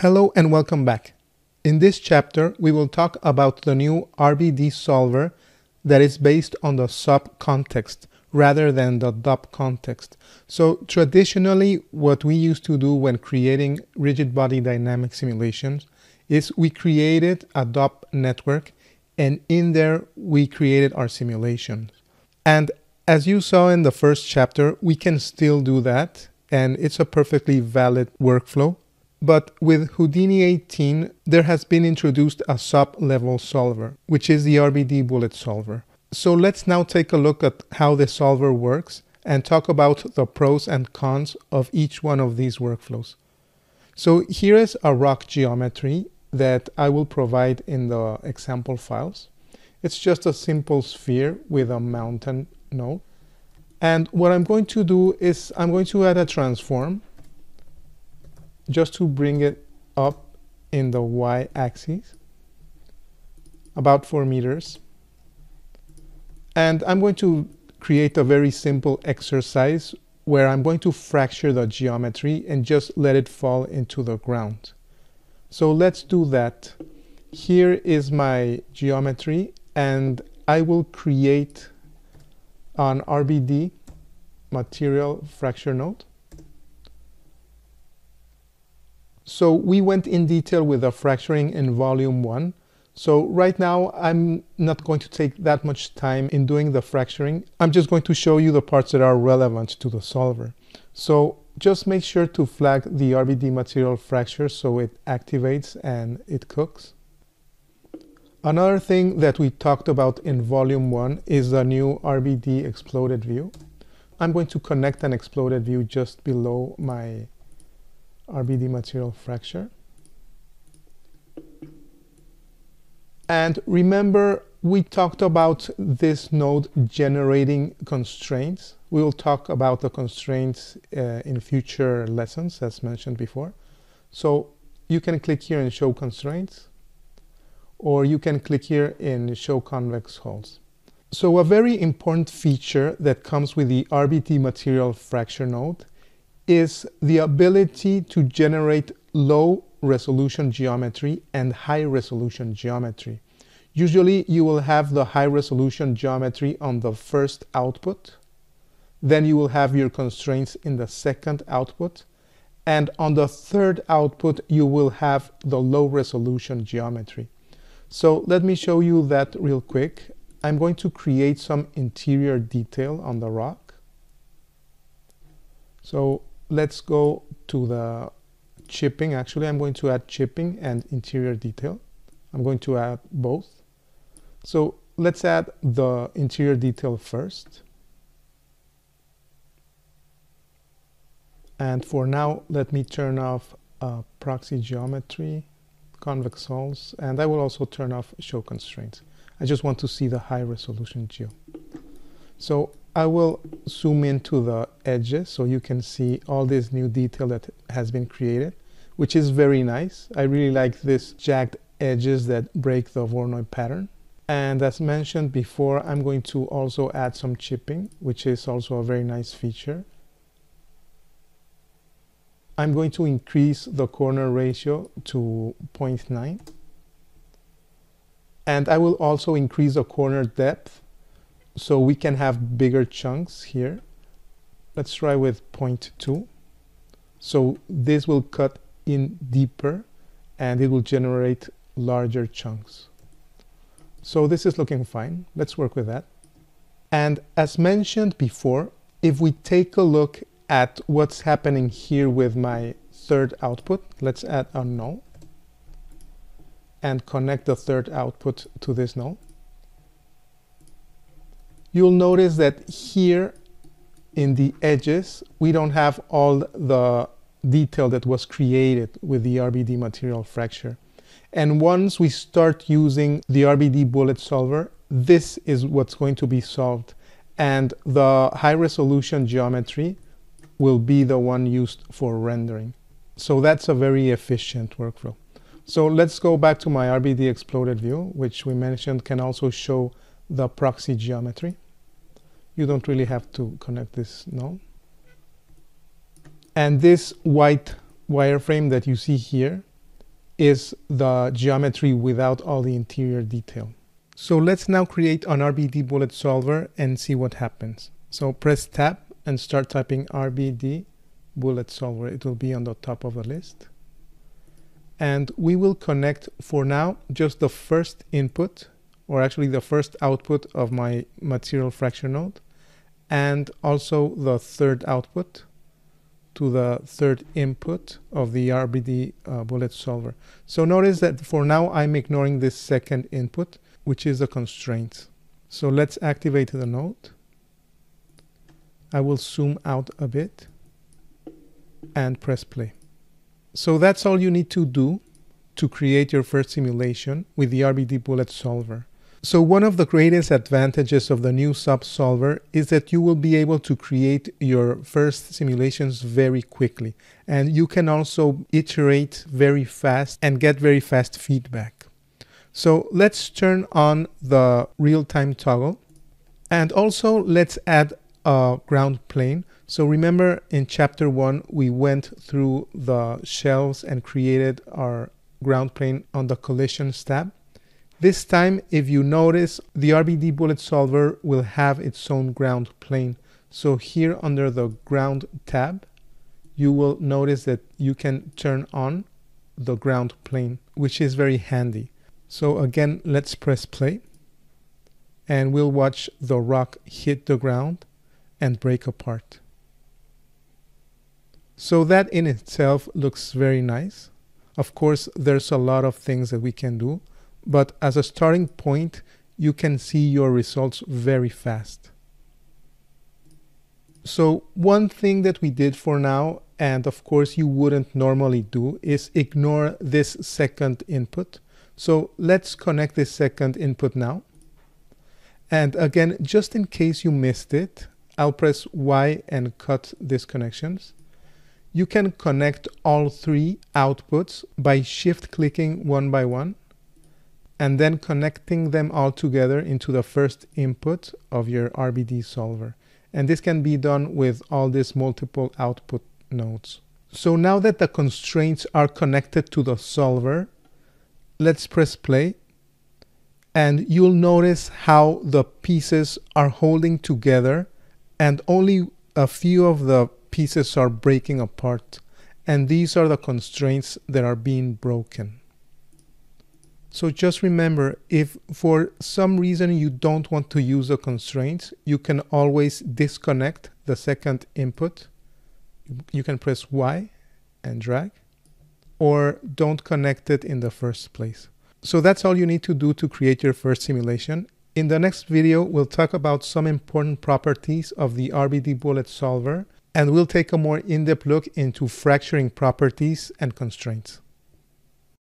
Hello and welcome back. In this chapter, we will talk about the new RBD solver that is based on the SOP context rather than the DOP context. So traditionally, what we used to do when creating rigid body dynamic simulations is we created a DOP network, and in there we created our simulations. And as you saw in the first chapter, we can still do that, and it's a perfectly valid workflow. But with Houdini 18, there has been introduced a SOP level solver, which is the RBD bullet solver. So let's now take a look at how the solver works and talk about the pros and cons of each one of these workflows. So here is a rock geometry that I will provide in the example files. It's just a simple sphere with a mountain node. And what I'm going to do is I'm going to add a transform just to bring it up in the y-axis, about 4 meters. And I'm going to create a very simple exercise where I'm going to fracture the geometry and just let it fall into the ground. So let's do that. Here is my geometry, and I will create an RBD material fracture node. So we went in detail with the fracturing in volume 1. So right now I'm not going to take that much time in doing the fracturing. I'm just going to show you the parts that are relevant to the solver. So just make sure to flag the RBD material fracture so it activates and it cooks. Another thing that we talked about in volume 1 is the new RBD exploded view. I'm going to connect an exploded view just below my RBD material fracture. And remember, we talked about this node generating constraints. We will talk about the constraints in future lessons, as mentioned before. So you can click here and show constraints, or you can click here and show convex holes. So a very important feature that comes with the RBD material fracture node is the ability to generate low resolution geometry and high resolution geometry. Usually you will have the high resolution geometry on the first output, then you will have your constraints in the second output, and on the third output you will have the low resolution geometry. So let me show you that real quick. I'm going to create some interior detail on the rock. So let's go to the chipping. Actually, I'm going to add chipping and interior detail. I'm going to add both. So let's add the interior detail first. And for now, let me turn off proxy geometry, convex holes, and I will also turn off show constraints. I just want to see the high resolution geo. So I will zoom into the edges so you can see all this new detail that has been created, which is very nice. I really like this jagged edges that break the Voronoi pattern. And as mentioned before, I'm going to also add some chipping, which is also a very nice feature. I'm going to increase the corner ratio to 0.9. And I will also increase the corner depth so we can have bigger chunks here. Let's try with 0.2. So this will cut in deeper and it will generate larger chunks. So this is looking fine. Let's work with that. And as mentioned before, if we take a look at what's happening here with my third output, let's add a null and connect the third output to this null. You'll notice that here in the edges, we don't have all the detail that was created with the RBD material fracture. And once we start using the RBD bullet solver, this is what's going to be solved. And the high resolution geometry will be the one used for rendering. So that's a very efficient workflow. So let's go back to my RBD exploded view, which we mentioned can also show the proxy geometry. You don't really have to connect this null. And this white wireframe that you see here is the geometry without all the interior detail. So let's now create an RBD bullet solver and see what happens. So press tab and start typing RBD bullet solver. It will be on the top of the list. And we will connect for now just the first input, or actually the first output of my material fracture node, and also the third output to the third input of the RBD bullet solver. So notice that for now I'm ignoring this second input, which is a constraint. So let's activate the node. I will zoom out a bit and press play. So that's all you need to do to create your first simulation with the RBD bullet solver. So one of the greatest advantages of the new SUP solver is that you will be able to create your first simulations very quickly. And you can also iterate very fast and get very fast feedback. So let's turn on the real-time toggle. And also let's add a ground plane. So remember in chapter 1, we went through the shelves and created our ground plane on the collisions tab. This time, if you notice, the RBD bullet solver will have its own ground plane. So here under the ground tab, you will notice that you can turn on the ground plane, which is very handy. So again, let's press play and we'll watch the rock hit the ground and break apart. So that in itself looks very nice. Of course, there's a lot of things that we can do, but as a starting point, you can see your results very fast. So one thing that we did for now, and of course you wouldn't normally do, is ignore this second input. So let's connect this second input now. And again, just in case you missed it, I'll press Y and cut these connections. You can connect all three outputs by shift clicking one by one and then connecting them all together into the first input of your RBD solver. And this can be done with all these multiple output nodes. So now that the constraints are connected to the solver, let's press play. And you'll notice how the pieces are holding together and only a few of the pieces are breaking apart. And these are the constraints that are being broken. So just remember, if for some reason you don't want to use the constraints, you can always disconnect the second input. You can press Y and drag, or don't connect it in the first place. So that's all you need to do to create your first simulation. In the next video, we'll talk about some important properties of the RBD bullet solver, and we'll take a more in-depth look into fracturing properties and constraints.